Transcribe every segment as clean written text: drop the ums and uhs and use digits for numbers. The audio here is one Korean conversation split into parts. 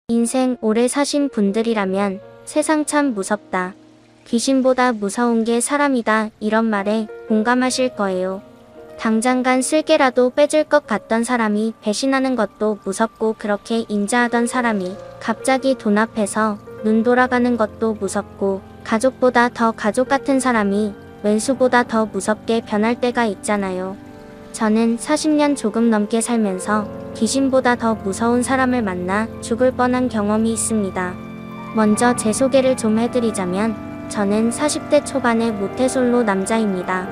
인생 오래 사신 분들이라면 세상 참 무섭다. 귀신보다 무서운 게 사람이다. 이런 말에 공감하실 거예요. 당장간 쓸개라도 빼줄 것 같던 사람이 배신하는 것도 무섭고, 그렇게 인자하던 사람이 갑자기 돈 앞에서 눈 돌아가는 것도 무섭고, 가족보다 더 가족 같은 사람이 왼수보다 더 무섭게 변할 때가 있잖아요. 저는 40년 조금 넘게 살면서 귀신보다 더 무서운 사람을 만나 죽을 뻔한 경험이 있습니다. 먼저 제 소개를 좀 해드리자면, 저는 40대 초반의 모태솔로 남자입니다.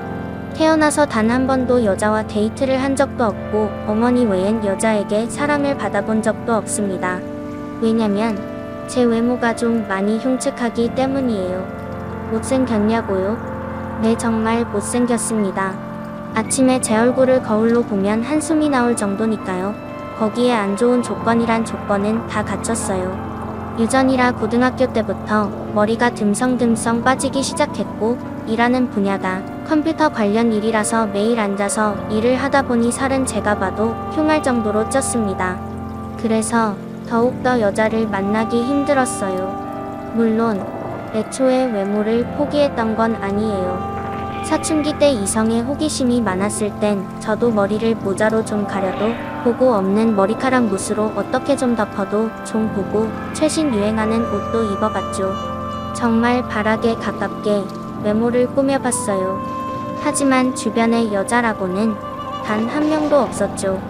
태어나서 단 한 번도 여자와 데이트를 한 적도 없고, 어머니 외엔 여자에게 사랑을 받아본 적도 없습니다. 왜냐면 제 외모가 좀 많이 흉측하기 때문이에요. 못생겼냐고요? 네, 정말 못생겼습니다. 아침에 제 얼굴을 거울로 보면 한숨이 나올 정도니까요. 거기에 안 좋은 조건이란 조건은 다 갖췄어요. 유전이라 고등학교 때부터 머리가 듬성듬성 빠지기 시작했고, 일하는 분야가 컴퓨터 관련 일이라서 매일 앉아서 일을 하다 보니 살은 제가 봐도 흉할 정도로 쪘습니다. 그래서 더욱더 여자를 만나기 힘들었어요. 물론 애초에 외모를 포기했던 건 아니에요. 사춘기 때 이성에 호기심이 많았을 땐 저도 머리를 모자로 좀 가려도 보고, 없는 머리카락 붓으로 어떻게 좀 덮어도 좀 보고, 최신 유행하는 옷도 입어봤죠. 정말 바락에 가깝게 외모를 꾸며봤어요. 하지만 주변에 여자라고는 단 한 명도 없었죠.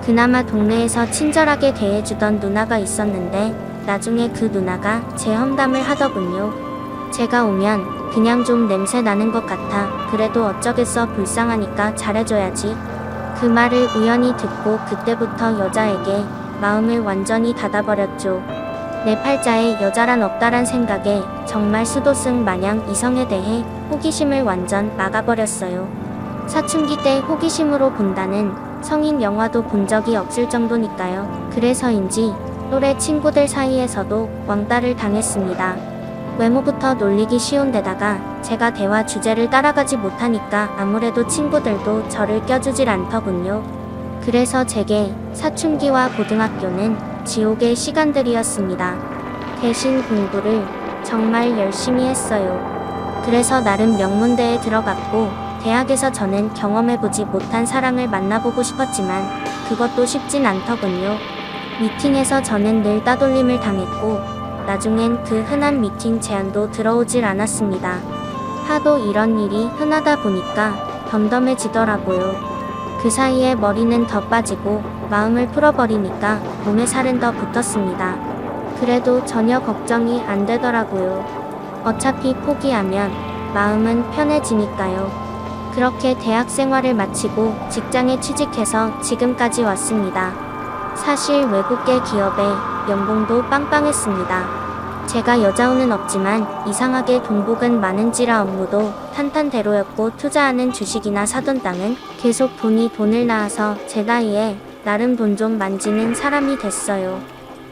그나마 동네에서 친절하게 대해주던 누나가 있었는데, 나중에 그 누나가 제 험담을 하더군요. 제가 오면 그냥 좀 냄새 나는 것 같아. 그래도 어쩌겠어, 불쌍하니까 잘해줘야지. 그 말을 우연히 듣고 그때부터 여자에게 마음을 완전히 닫아버렸죠. 내 팔자에 여자란 없다란 생각에 정말 수도승 마냥 이성에 대해 호기심을 완전 막아버렸어요. 사춘기 때 호기심으로 본다는 성인 영화도 본 적이 없을 정도니까요. 그래서인지 또래 친구들 사이에서도 왕따를 당했습니다. 외모부터 놀리기 쉬운 데다가 제가 대화 주제를 따라가지 못하니까 아무래도 친구들도 저를 껴주질 않더군요. 그래서 제게 사춘기와 고등학교는 지옥의 시간들이었습니다. 대신 공부를 정말 열심히 했어요. 그래서 나름 명문대에 들어갔고, 대학에서 저는 경험해보지 못한 사랑을 만나보고 싶었지만 그것도 쉽진 않더군요. 미팅에서 저는 늘 따돌림을 당했고, 나중엔 그 흔한 미팅 제안도 들어오질 않았습니다. 하도 이런 일이 흔하다 보니까 덤덤해지더라고요. 그 사이에 머리는 더 빠지고 마음을 풀어버리니까 몸에 살은 더 붙었습니다. 그래도 전혀 걱정이 안 되더라고요. 어차피 포기하면 마음은 편해지니까요. 그렇게 대학 생활을 마치고 직장에 취직해서 지금까지 왔습니다. 사실 외국계 기업에 연봉도 빵빵했습니다. 제가 여자운은 없지만 이상하게 동복은 많은지라 업무도 탄탄대로였고, 투자하는 주식이나 사돈 땅은 계속 돈을 낳아서 제 나이에 나름 돈 좀 만지는 사람이 됐어요.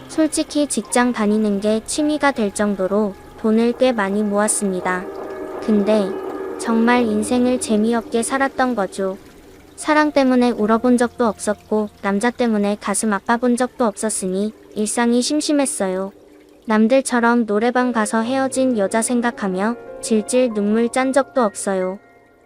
솔직히 직장 다니는 게 취미가 될 정도로 돈을 꽤 많이 모았습니다. 근데 정말 인생을 재미없게 살았던 거죠. 사랑 때문에 울어본 적도 없었고, 남자 때문에 가슴 아파본 적도 없었으니 일상이 심심했어요. 남들처럼 노래방 가서 헤어진 여자 생각하며 질질 눈물 짠 적도 없어요.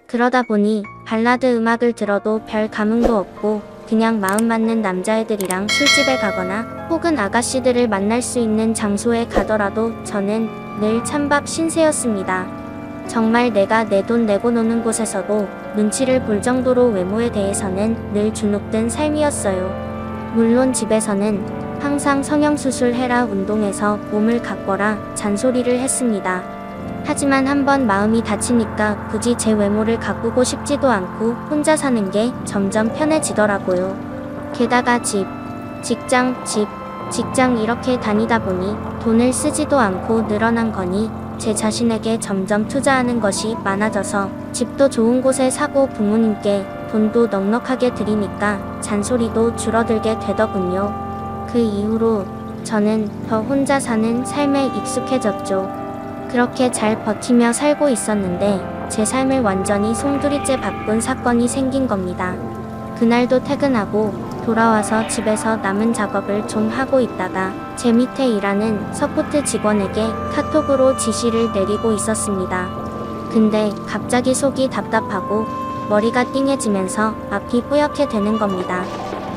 그러다 보니 발라드 음악을 들어도 별 감흥도 없고, 그냥 마음 맞는 남자애들이랑 술집에 가거나 혹은 아가씨들을 만날 수 있는 장소에 가더라도 저는 늘 찬밥 신세였습니다. 정말 내가 내 돈 내고 노는 곳에서도 눈치를 볼 정도로 외모에 대해서는 늘 주눅든 삶이었어요. 물론 집에서는 항상 성형수술 해라, 운동해서 몸을 가꿔라 잔소리를 했습니다. 하지만 한번 마음이 다치니까 굳이 제 외모를 가꾸고 싶지도 않고 혼자 사는 게 점점 편해지더라고요. 게다가 직장 이렇게 다니다 보니 돈을 쓰지도 않고 늘어난 거니 제 자신에게 점점 투자하는 것이 많아져서 집도 좋은 곳에 사고 부모님께 돈도 넉넉하게 드리니까 잔소리도 줄어들게 되더군요. 그 이후로 저는 더 혼자 사는 삶에 익숙해졌죠. 그렇게 잘 버티며 살고 있었는데 제 삶을 완전히 송두리째 바꾼 사건이 생긴 겁니다. 그날도 퇴근하고 돌아와서 집에서 남은 작업을 좀 하고 있다가 제 밑에 일하는 서포트 직원에게 카톡으로 지시를 내리고 있었습니다. 근데 갑자기 속이 답답하고 머리가 띵해지면서 앞이 뿌옇게 되는 겁니다.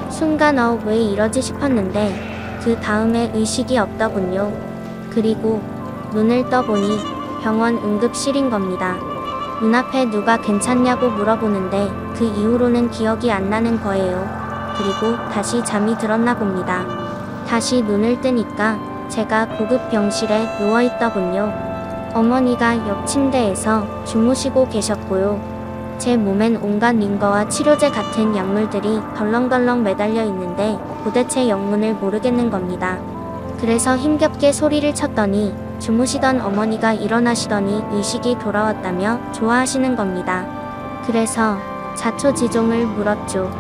순간 왜 이러지 싶었는데 그 다음에 의식이 없더군요. 그리고 눈을 떠보니 병원 응급실인 겁니다. 눈앞에 누가 괜찮냐고 물어보는데 그 이후로는 기억이 안 나는 거예요. 그리고 다시 잠이 들었나 봅니다. 다시 눈을 뜨니까 제가 고급 병실에 누워있더군요. 어머니가 옆 침대에서 주무시고 계셨고요. 제 몸엔 온갖 링거와 치료제 같은 약물들이 덜렁덜렁 매달려 있는데 도대체 영문을 모르겠는 겁니다. 그래서 힘겹게 소리를 쳤더니 주무시던 어머니가 일어나시더니 의식이 돌아왔다며 좋아하시는 겁니다. 그래서 자초지종을 물었죠.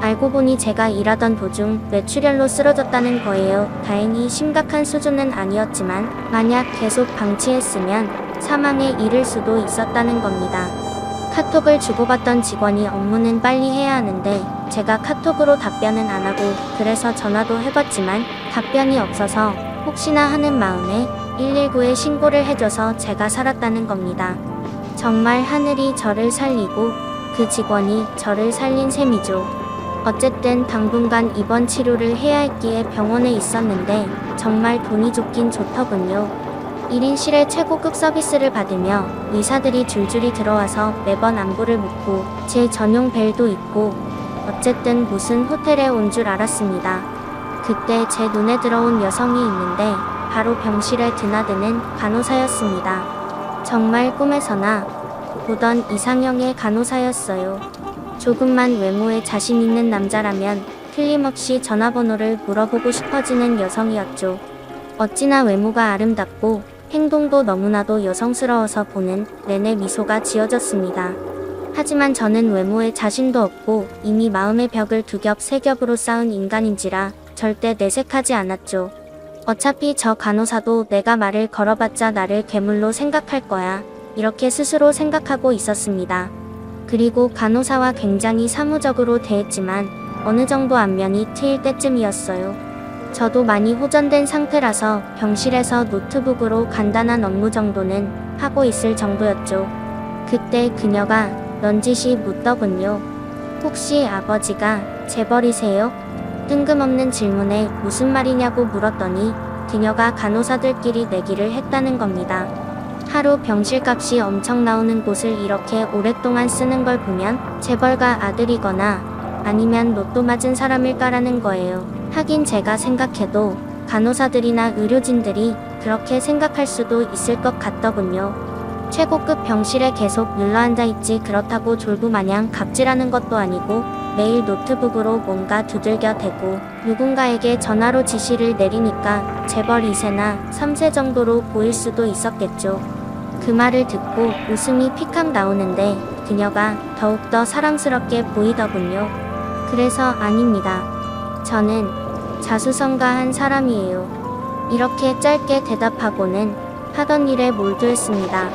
알고 보니 제가 일하던 도중 뇌출혈로 쓰러졌다는 거예요. 다행히 심각한 수준은 아니었지만 만약 계속 방치했으면 사망에 이를 수도 있었다는 겁니다. 카톡을 주고받던 직원이 업무는 빨리 해야 하는데 제가 카톡으로 답변은 안 하고 그래서 전화도 해봤지만 답변이 없어서 혹시나 하는 마음에 119에 신고를 해줘서 제가 살았다는 겁니다. 정말 하늘이 저를 살리고 그 직원이 저를 살린 셈이죠. 어쨌든 당분간 입원 치료를 해야 했기에 병원에 있었는데 정말 돈이 좋긴 좋더군요. 1인실에 최고급 서비스를 받으며 의사들이 줄줄이 들어와서 매번 안부를 묻고 제 전용 벨도 있고 어쨌든 무슨 호텔에 온 줄 알았습니다. 그때 제 눈에 들어온 여성이 있는데 바로 병실에 드나드는 간호사였습니다. 정말 꿈에서나 보던 이상형의 간호사였어요. 조금만 외모에 자신 있는 남자라면 틀림없이 전화번호를 물어보고 싶어지는 여성이었죠. 어찌나 외모가 아름답고 행동도 너무나도 여성스러워서 보는 내내 미소가 지어졌습니다. 하지만 저는 외모에 자신도 없고 이미 마음의 벽을 두 겹 세 겹으로 쌓은 인간인지라 절대 내색하지 않았죠. 어차피 저 간호사도 내가 말을 걸어봤자 나를 괴물로 생각할 거야. 이렇게 스스로 생각하고 있었습니다. 그리고 간호사와 굉장히 사무적으로 대했지만 어느 정도 안면이 트일 때쯤이었어요. 저도 많이 호전된 상태라서 병실에서 노트북으로 간단한 업무 정도는 하고 있을 정도였죠. 그때 그녀가 넌지시 묻더군요. 혹시 아버지가 재벌이세요? 뜬금없는 질문에 무슨 말이냐고 물었더니 그녀가 간호사들끼리 내기를 했다는 겁니다. 하루 병실값이 엄청 나오는 곳을 이렇게 오랫동안 쓰는 걸 보면 재벌가 아들이거나 아니면 로또 맞은 사람일까라는 거예요. 하긴 제가 생각해도 간호사들이나 의료진들이 그렇게 생각할 수도 있을 것 같더군요. 최고급 병실에 계속 눌러앉아있지 그렇다고 졸부마냥 갑질하는 것도 아니고 매일 노트북으로 뭔가 두들겨 대고 누군가에게 전화로 지시를 내리니까 재벌 2세나 3세 정도로 보일 수도 있었겠죠. 그 말을 듣고 웃음이 픽칵 나오는데 그녀가 더욱더 사랑스럽게 보이더군요. 그래서 아닙니다. 저는 자수성가한 사람이에요. 이렇게 짧게 대답하고는 하던 일에 몰두했습니다.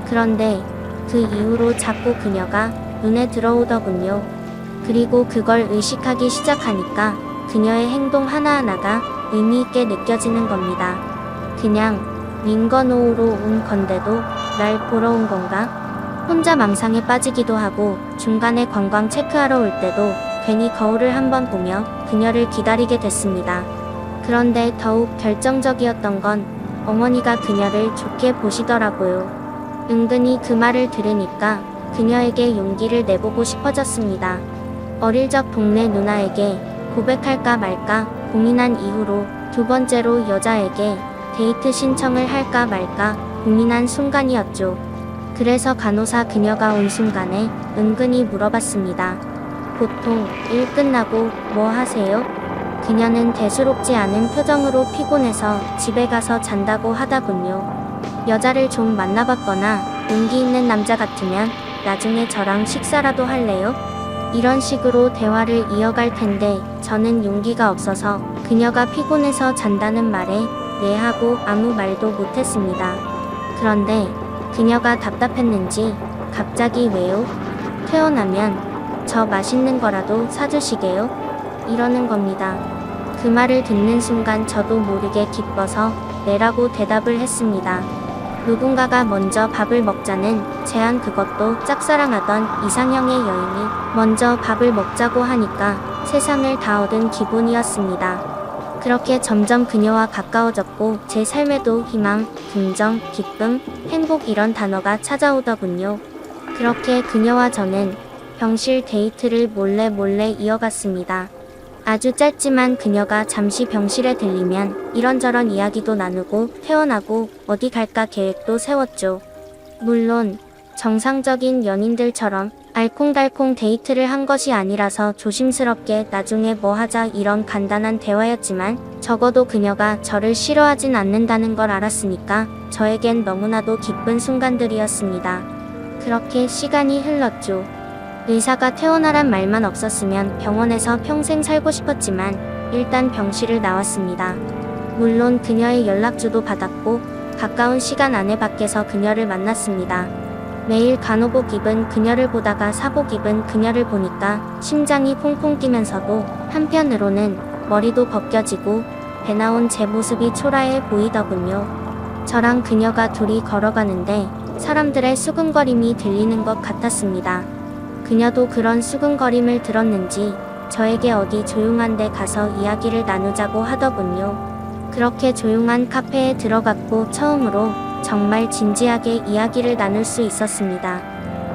그런데 그 이후로 자꾸 그녀가 눈에 들어오더군요. 그리고 그걸 의식하기 시작하니까 그녀의 행동 하나하나가 의미있게 느껴지는 겁니다. 그냥 링거노우로 온 건데도 날 보러 온 건가? 혼자 망상에 빠지기도 하고 중간에 관광 체크하러 올 때도 괜히 거울을 한번 보며 그녀를 기다리게 됐습니다. 그런데 더욱 결정적이었던 건 어머니가 그녀를 좋게 보시더라고요. 은근히 그 말을 들으니까 그녀에게 용기를 내보고 싶어졌습니다. 어릴 적 동네 누나에게 고백할까 말까 고민한 이후로 두 번째로 여자에게 데이트 신청을 할까 말까 고민한 순간이었죠. 그래서 간호사 그녀가 온 순간에 은근히 물어봤습니다. 보통 일 끝나고 뭐 하세요? 그녀는 대수롭지 않은 표정으로 피곤해서 집에 가서 잔다고 하더군요. 여자를 좀 만나봤거나 용기 있는 남자 같으면 나중에 저랑 식사라도 할래요? 이런 식으로 대화를 이어갈 텐데 저는 용기가 없어서 그녀가 피곤해서 잔다는 말에 네 하고 아무 말도 못했습니다. 그런데 그녀가 답답했는지 갑자기 왜요? 퇴원하면 저 맛있는 거라도 사주시게요? 이러는 겁니다. 그 말을 듣는 순간 저도 모르게 기뻐서 네라고 대답을 했습니다. 누군가가 먼저 밥을 먹자는 제안, 그것도 짝사랑하던 이상형의 여인이 먼저 밥을 먹자고 하니까 세상을 다 얻은 기분이었습니다. 그렇게 점점 그녀와 가까워졌고 제 삶에도 희망, 긍정, 기쁨, 행복 이런 단어가 찾아오더군요. 그렇게 그녀와 저는 병실 데이트를 몰래 이어갔습니다. 아주 짧지만 그녀가 잠시 병실에 들리면 이런저런 이야기도 나누고 퇴원하고 어디 갈까 계획도 세웠죠. 물론 정상적인 연인들처럼 알콩달콩 데이트를 한 것이 아니라서 조심스럽게 나중에 뭐 하자 이런 간단한 대화였지만 적어도 그녀가 저를 싫어하진 않는다는 걸 알았으니까 저에겐 너무나도 기쁜 순간들이었습니다. 그렇게 시간이 흘렀죠. 의사가 퇴원하란 말만 없었으면 병원에서 평생 살고 싶었지만 일단 병실을 나왔습니다. 물론 그녀의 연락주도 받았고 가까운 시간 안에 밖에서 그녀를 만났습니다. 매일 간호복 입은 그녀를 보다가 사복 입은 그녀를 보니까 심장이 콩콩 뛰면서도 한편으로는 머리도 벗겨지고 배 나온 제 모습이 초라해 보이더군요. 저랑 그녀가 둘이 걸어가는데 사람들의 수근거림이 들리는 것 같았습니다. 그녀도 그런 수근거림을 들었는지 저에게 어디 조용한 데 가서 이야기를 나누자고 하더군요. 그렇게 조용한 카페에 들어갔고 처음으로 정말 진지하게 이야기를 나눌 수 있었습니다.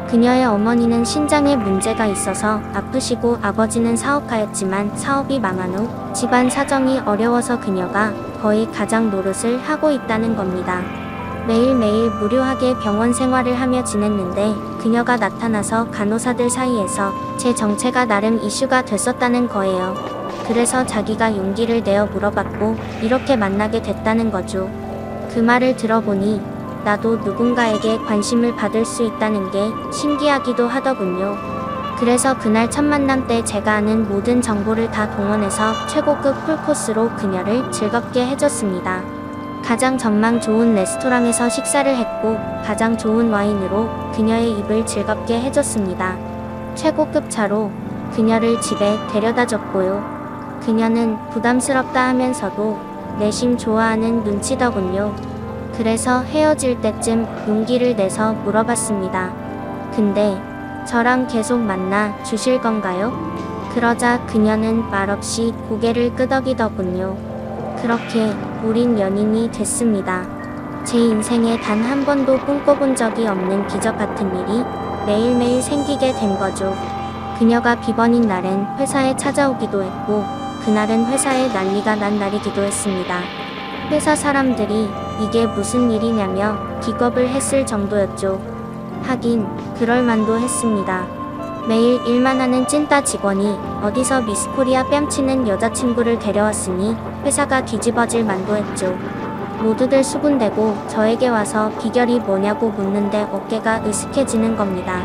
그녀의 어머니는 신장에 문제가 있어서 아프시고 아버지는 사업가였지만 사업이 망한 후 집안 사정이 어려워서 그녀가 거의 가장 노릇을 하고 있다는 겁니다. 매일매일 무료하게 병원 생활을 하며 지냈는데 그녀가 나타나서 간호사들 사이에서 제 정체가 나름 이슈가 됐었다는 거예요. 그래서 자기가 용기를 내어 물어봤고 이렇게 만나게 됐다는 거죠. 그 말을 들어보니 나도 누군가에게 관심을 받을 수 있다는 게 신기하기도 하더군요. 그래서 그날 첫 만남 때 제가 아는 모든 정보를 다 동원해서 최고급 풀코스로 그녀를 즐겁게 해줬습니다. 가장 전망 좋은 레스토랑에서 식사를 했고 가장 좋은 와인으로 그녀의 입을 즐겁게 해줬습니다. 최고급 차로 그녀를 집에 데려다 줬고요. 그녀는 부담스럽다 하면서도 내심 좋아하는 눈치더군요. 그래서 헤어질 때쯤 용기를 내서 물어봤습니다. 근데 저랑 계속 만나 주실 건가요? 그러자 그녀는 말없이 고개를 끄덕이더군요. 그렇게 우린 연인이 됐습니다. 제 인생에 단 한 번도 꿈꿔본 적이 없는 기적 같은 일이 매일매일 생기게 된 거죠. 그녀가 비번인 날엔 회사에 찾아오기도 했고 그날은 회사에 난리가 난 날이기도 했습니다. 회사 사람들이 이게 무슨 일이냐며 기겁을 했을 정도였죠. 하긴 그럴만도 했습니다. 매일 일만 하는 찐따 직원이 어디서 미스코리아 뺨치는 여자친구를 데려왔으니 회사가 뒤집어질 만도 했죠. 모두들 수군대고 저에게 와서 비결이 뭐냐고 묻는데 어깨가 으스해지는 겁니다.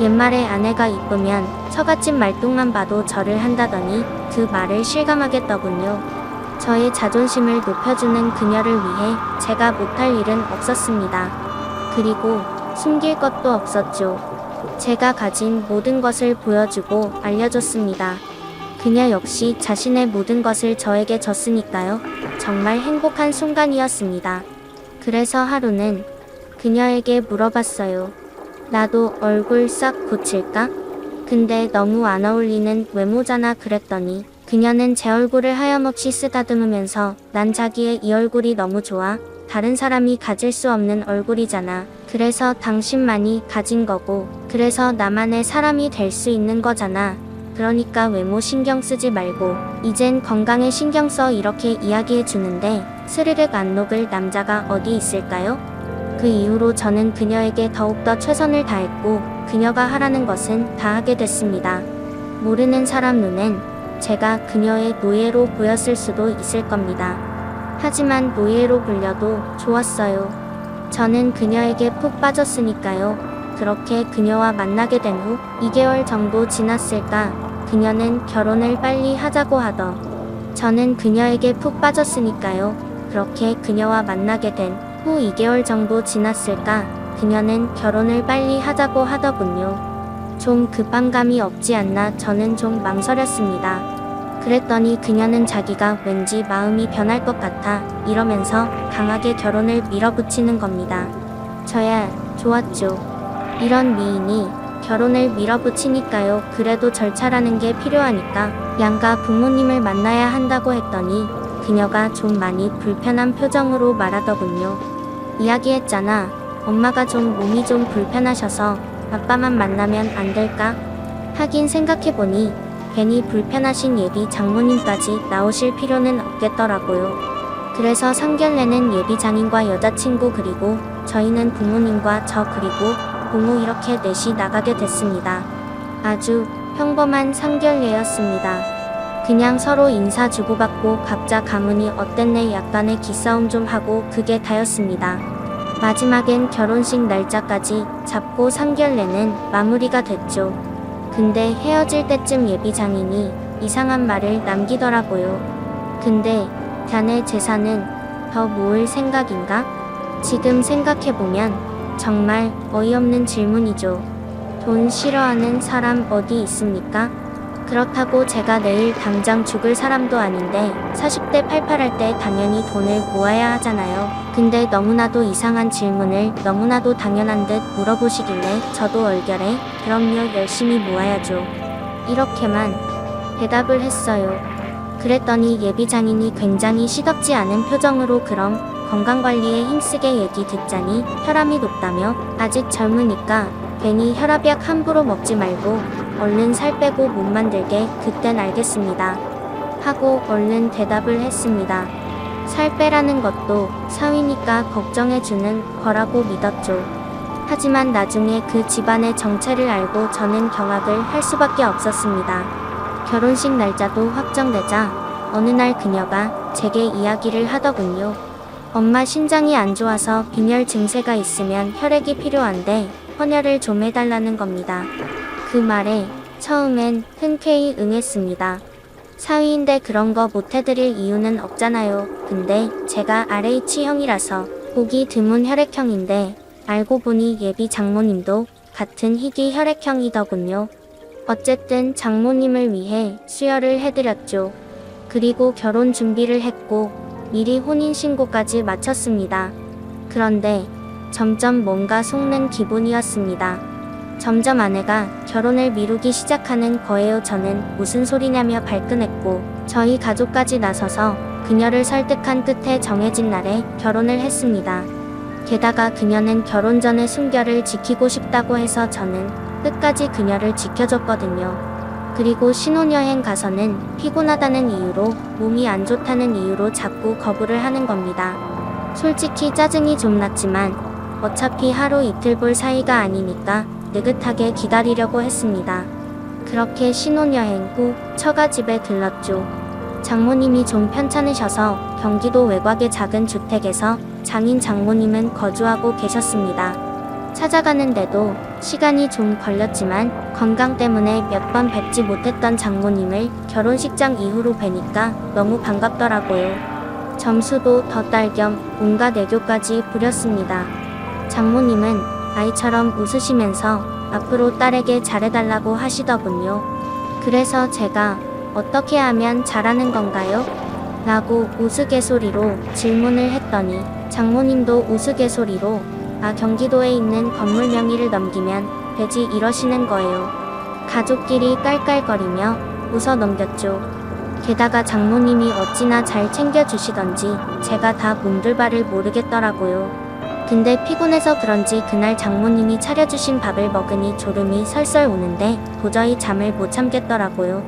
옛말에 아내가 이쁘면 처갓집 말뚝만 봐도 절을 한다더니 그 말을 실감하겠더군요. 저의 자존심을 높여주는 그녀를 위해 제가 못할 일은 없었습니다. 그리고 숨길 것도 없었죠. 제가 가진 모든 것을 보여주고 알려줬습니다. 그녀 역시 자신의 모든 것을 저에게 줬으니까요. 정말 행복한 순간이었습니다. 그래서 하루는 그녀에게 물어봤어요. 나도 얼굴 싹 고칠까? 근데 너무 안 어울리는 외모잖아 그랬더니 그녀는 제 얼굴을 하염없이 쓰다듬으면서 난 자기의 이 얼굴이 너무 좋아. 다른 사람이 가질 수 없는 얼굴이잖아. 그래서 당신만이 가진 거고 그래서 나만의 사람이 될 수 있는 거잖아. 그러니까 외모 신경 쓰지 말고 이젠 건강에 신경 써 이렇게 이야기해 주는데 스르륵 안 녹을 남자가 어디 있을까요? 그 이후로 저는 그녀에게 더욱더 최선을 다했고 그녀가 하라는 것은 다 하게 됐습니다. 모르는 사람 눈엔 제가 그녀의 노예로 보였을 수도 있을 겁니다. 하지만 노예로 불려도 좋았어요. 저는 그녀에게 푹 빠졌으니까요. 그렇게 그녀와 만나게 된 후 2개월 정도 지났을까 그녀는 결혼을 빨리 하자고 하더. 저는 그녀에게 푹 빠졌으니까요. 그렇게 그녀와 만나게 된 후 2개월 정도 지났을까 그녀는 결혼을 빨리 하자고 하더군요. 좀 급한 감이 없지 않나 저는 좀 망설였습니다. 그랬더니 그녀는 자기가 왠지 마음이 변할 것 같아 이러면서 강하게 결혼을 밀어붙이는 겁니다. 저야 좋았죠. 이런 미인이 결혼을 밀어붙이니까요. 그래도 절차라는 게 필요하니까 양가 부모님을 만나야 한다고 했더니 그녀가 좀 많이 불편한 표정으로 말하더군요. 이야기했잖아. 엄마가 좀 몸이 좀 불편하셔서 아빠만 만나면 안 될까? 하긴 생각해보니 괜히 불편하신 예비 장모님까지 나오실 필요는 없겠더라고요. 그래서 상견례는 예비 장인과 여자친구 그리고 저희는 부모님과 저 그리고 고모 이렇게 넷이 나가게 됐습니다. 아주 평범한 상견례였습니다. 그냥 서로 인사 주고받고 각자 가문이 어땠네 약간의 기싸움 좀 하고 그게 다였습니다. 마지막엔 결혼식 날짜까지 잡고 상견례는 마무리가 됐죠. 근데 헤어질 때쯤 예비 장인이 이상한 말을 남기더라고요. 근데 자네 재산은 더 모을 생각인가? 지금 생각해보면 정말 어이없는 질문이죠. 돈 싫어하는 사람 어디 있습니까? 그렇다고 제가 내일 당장 죽을 사람도 아닌데 40대 88할 때 당연히 돈을 모아야 하잖아요. 근데 너무나도 이상한 질문을 너무나도 당연한 듯 물어보시길래 저도 얼결에 그럼요 열심히 모아야죠. 이렇게만 대답을 했어요. 그랬더니 예비 장인이 굉장히 시덥지 않은 표정으로 그럼 건강관리에 힘쓰게 얘기 듣자니 혈압이 높다며 아직 젊으니까 괜히 혈압약 함부로 먹지 말고 얼른 살 빼고 못 만들게 그땐 알겠습니다. 하고 얼른 대답을 했습니다. 살 빼라는 것도 사위니까 걱정해주는 거라고 믿었죠. 하지만 나중에 그 집안의 정체를 알고 저는 경악을 할 수밖에 없었습니다. 결혼식 날짜도 확정되자 어느 날 그녀가 제게 이야기를 하더군요. 엄마 신장이 안 좋아서 빈혈 증세가 있으면 혈액이 필요한데 헌혈을 좀 해달라는 겁니다. 그 말에 처음엔 흔쾌히 응했습니다. 사위인데 그런 거 못해드릴 이유는 없잖아요. 근데 제가 RH형이라서 보기 드문 혈액형인데 알고 보니 예비 장모님도 같은 희귀 혈액형이더군요. 어쨌든 장모님을 위해 수혈을 해드렸죠. 그리고 결혼 준비를 했고 미리 혼인신고까지 마쳤습니다. 그런데 점점 뭔가 속는 기분이었습니다. 점점 아내가 결혼을 미루기 시작하는 거예요. 저는 무슨 소리냐며 발끈했고 저희 가족까지 나서서 그녀를 설득한 끝에 정해진 날에 결혼을 했습니다. 게다가 그녀는 결혼 전에 순결을 지키고 싶다고 해서 저는 끝까지 그녀를 지켜줬거든요. 그리고 신혼여행 가서는 피곤하다는 이유로 몸이 안 좋다는 이유로 자꾸 거부를 하는 겁니다. 솔직히 짜증이 좀 났지만 어차피 하루 이틀 볼 사이가 아니니까 느긋하게 기다리려고 했습니다. 그렇게 신혼여행 후 처가 집에 들렀죠. 장모님이 좀 편찮으셔서 경기도 외곽의 작은 주택에서 장인 장모님은 거주하고 계셨습니다. 찾아가는데도 시간이 좀 걸렸지만 건강 때문에 몇 번 뵙지 못했던 장모님을 결혼식장 이후로 뵈니까 너무 반갑더라고요. 점수도 덧달 겸 온갖 애교까지 부렸습니다. 장모님은 아이처럼 웃으시면서 앞으로 딸에게 잘해달라고 하시더군요. 그래서 제가 어떻게 하면 잘하는 건가요? 라고 우스갯소리로 질문을 했더니 장모님도 우스갯소리로 경기도에 있는 건물 명의를 넘기면 되지 이러시는 거예요. 가족끼리 깔깔거리며 웃어 넘겼죠. 게다가 장모님이 어찌나 잘 챙겨주시던지 제가 다 몸둘바를 모르겠더라고요. 근데 피곤해서 그런지 그날 장모님이 차려주신 밥을 먹으니 졸음이 설설 오는데 도저히 잠을 못 참겠더라고요.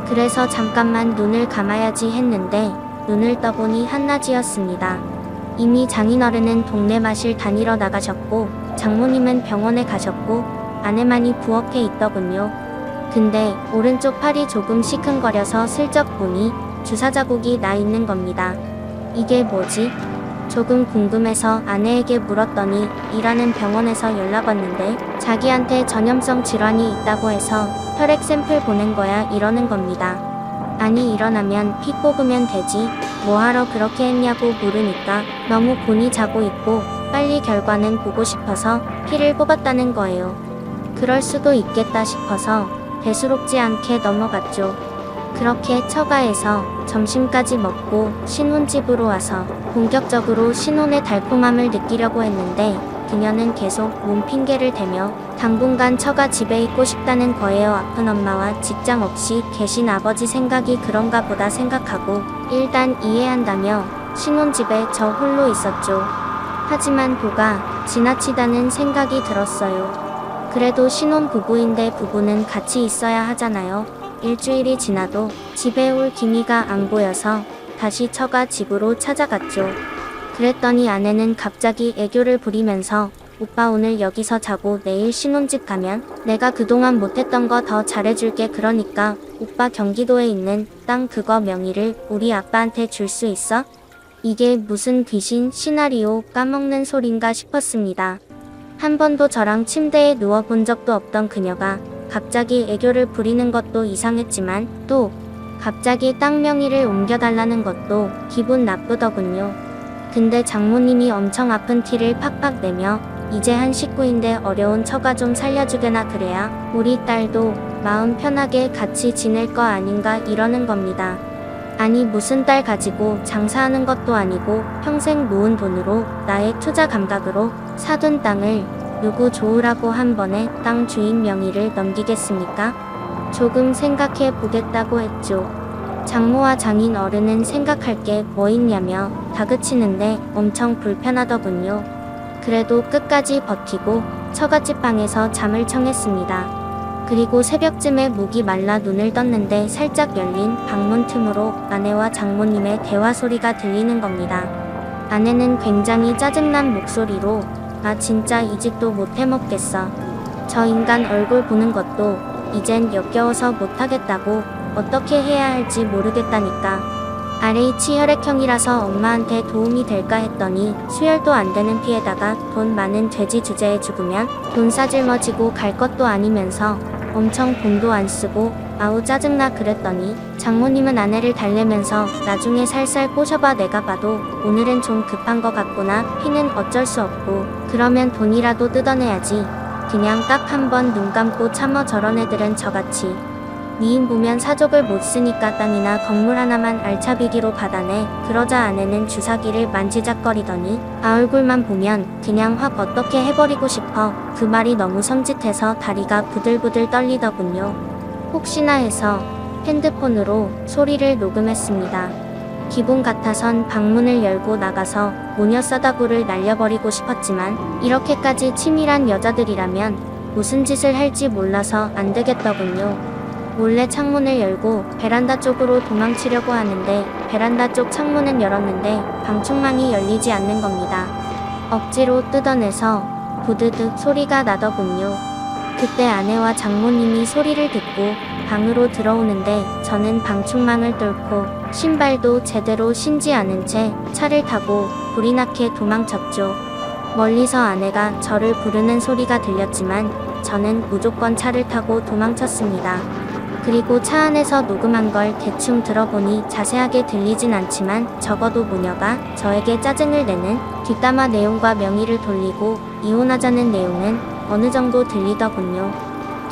그래서 잠깐만 눈을 감아야지 했는데 눈을 떠보니 한낮이었습니다. 이미 장인어른은 동네 마실 다니러 나가셨고 장모님은 병원에 가셨고 아내만이 부엌에 있더군요. 근데 오른쪽 팔이 조금 시큰거려서 슬쩍 보니 주사 자국이 나 있는 겁니다. 이게 뭐지? 조금 궁금해서 아내에게 물었더니 일하는 병원에서 연락 왔는데 자기한테 전염성 질환이 있다고 해서 혈액 샘플 보낸 거야 이러는 겁니다. 아니 일어나면 피 뽑으면 되지 뭐하러 그렇게 했냐고 물으니까 너무 곤히 자고 있고 빨리 결과는 보고 싶어서 피를 뽑았다는 거예요. 그럴 수도 있겠다 싶어서 대수롭지 않게 넘어갔죠. 그렇게 처가에서 점심까지 먹고 신혼집으로 와서 본격적으로 신혼의 달콤함을 느끼려고 했는데 그녀는 계속 몸 핑계를 대며 당분간 처가 집에 있고 싶다는 거예요. 아픈 엄마와 직장 없이 계신 아버지 생각이 그런가 보다 생각하고 일단 이해한다며 신혼집에 저 홀로 있었죠. 하지만 도가 지나치다는 생각이 들었어요. 그래도 신혼 부부인데 부부는 같이 있어야 하잖아요. 일주일이 지나도 집에 올 기미가 안 보여서 다시 처가 집으로 찾아갔죠. 그랬더니 아내는 갑자기 애교를 부리면서 오빠 오늘 여기서 자고 내일 신혼집 가면 내가 그동안 못했던 거 더 잘해줄게. 그러니까 오빠 경기도에 있는 땅 그거 명의를 우리 아빠한테 줄 수 있어? 이게 무슨 귀신 시나리오 까먹는 소린가 싶었습니다. 한 번도 저랑 침대에 누워본 적도 없던 그녀가 갑자기 애교를 부리는 것도 이상했지만 또 갑자기 땅 명의를 옮겨달라는 것도 기분 나쁘더군요. 근데 장모님이 엄청 아픈 티를 팍팍 내며 이제 한 식구인데 어려운 처가 좀 살려주게나 그래야 우리 딸도 마음 편하게 같이 지낼 거 아닌가 이러는 겁니다. 아니 무슨 딸 가지고 장사하는 것도 아니고 평생 모은 돈으로 나의 투자 감각으로 사둔 땅을 누구 좋으라고 한 번에 땅 주인 명의를 넘기겠습니까? 조금 생각해 보겠다고 했죠. 장모와 장인 어른은 생각할 게 뭐 있냐며 다그치는데 엄청 불편하더군요. 그래도 끝까지 버티고 처갓집 방에서 잠을 청했습니다. 그리고 새벽쯤에 목이 말라 눈을 떴는데 살짝 열린 방문 틈으로 아내와 장모님의 대화 소리가 들리는 겁니다. 아내는 굉장히 짜증난 목소리로 나 진짜 이 집도 못 해먹겠어. 저 인간 얼굴 보는 것도 이젠 역겨워서 못하겠다고 어떻게 해야 할지 모르겠다니까. RH 혈액형이라서 엄마한테 도움이 될까 했더니 수혈도 안 되는 피에다가 돈 많은 돼지 주제에 죽으면 돈 싸질머지고 갈 것도 아니면서 엄청 돈도 안 쓰고 아우 짜증나 그랬더니 장모님은 아내를 달래면서 나중에 살살 꼬셔봐 내가 봐도 오늘은 좀 급한 거 같구나 피는 어쩔 수 없고 그러면 돈이라도 뜯어내야지 그냥 딱 한 번 눈 감고 참어 저런 애들은 저같이 미인 보면 사족을 못 쓰니까 땅이나 건물 하나만 알차비기로 받아내. 그러자 아내는 주사기를 만지작거리더니 얼굴만 보면 그냥 확 어떻게 해버리고 싶어. 그 말이 너무 섬찟해서 다리가 부들부들 떨리더군요. 혹시나 해서 핸드폰으로 소리를 녹음했습니다. 기분 같아선 방문을 열고 나가서 모녀 싸다구를 날려버리고 싶었지만 이렇게까지 치밀한 여자들이라면 무슨 짓을 할지 몰라서 안 되겠더군요. 몰래 창문을 열고 베란다 쪽으로 도망치려고 하는데 베란다 쪽 창문은 열었는데 방충망이 열리지 않는 겁니다. 억지로 뜯어내서 부드득 소리가 나더군요. 그때 아내와 장모님이 소리를 듣고 방으로 들어오는데 저는 방충망을 뚫고 신발도 제대로 신지 않은 채 차를 타고 불이 나게 도망쳤죠. 멀리서 아내가 저를 부르는 소리가 들렸지만 저는 무조건 차를 타고 도망쳤습니다. 그리고 차 안에서 녹음한 걸 대충 들어보니 자세하게 들리진 않지만 적어도 모녀가 저에게 짜증을 내는 뒷담화 내용과 명의를 돌리고 이혼하자는 내용은 어느 정도 들리더군요.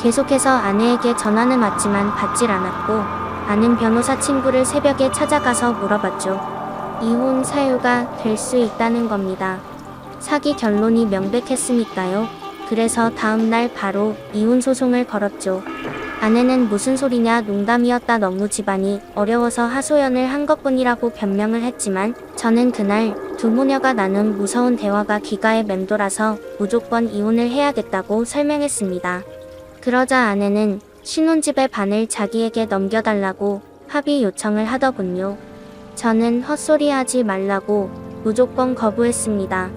계속해서 아내에게 전화는 왔지만 받질 않았고 아는 변호사 친구를 새벽에 찾아가서 물어봤죠. 이혼 사유가 될 수 있다는 겁니다. 사기 결론이 명백했으니까요. 그래서 다음날 바로 이혼 소송을 걸었죠. 아내는 무슨 소리냐 농담이었다 너무 집안이 어려워서 하소연을 한 것뿐이라고 변명을 했지만 저는 그날 두 모녀가 나눈 무서운 대화가 귀가에 맴돌아서 무조건 이혼을 해야겠다고 설명했습니다. 그러자 아내는 신혼집의 반을 자기에게 넘겨달라고 합의 요청을 하더군요. 저는 헛소리하지 말라고 무조건 거부했습니다.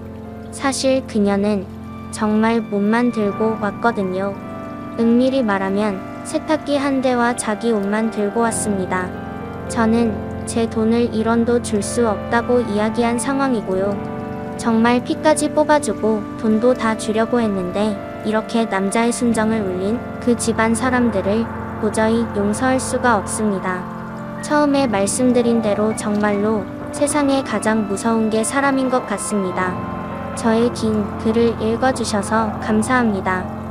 사실 그녀는 정말 몸만 들고 왔거든요. 은밀히 말하면 세탁기 한 대와 자기 옷만 들고 왔습니다. 저는 제 돈을 1원도 줄 수 없다고 이야기한 상황이고요. 정말 피까지 뽑아주고 돈도 다 주려고 했는데 이렇게 남자의 순정을 울린 그 집안 사람들을 도저히 용서할 수가 없습니다. 처음에 말씀드린 대로 정말로 세상에 가장 무서운 게 사람인 것 같습니다. 저의 긴 글을 읽어주셔서 감사합니다.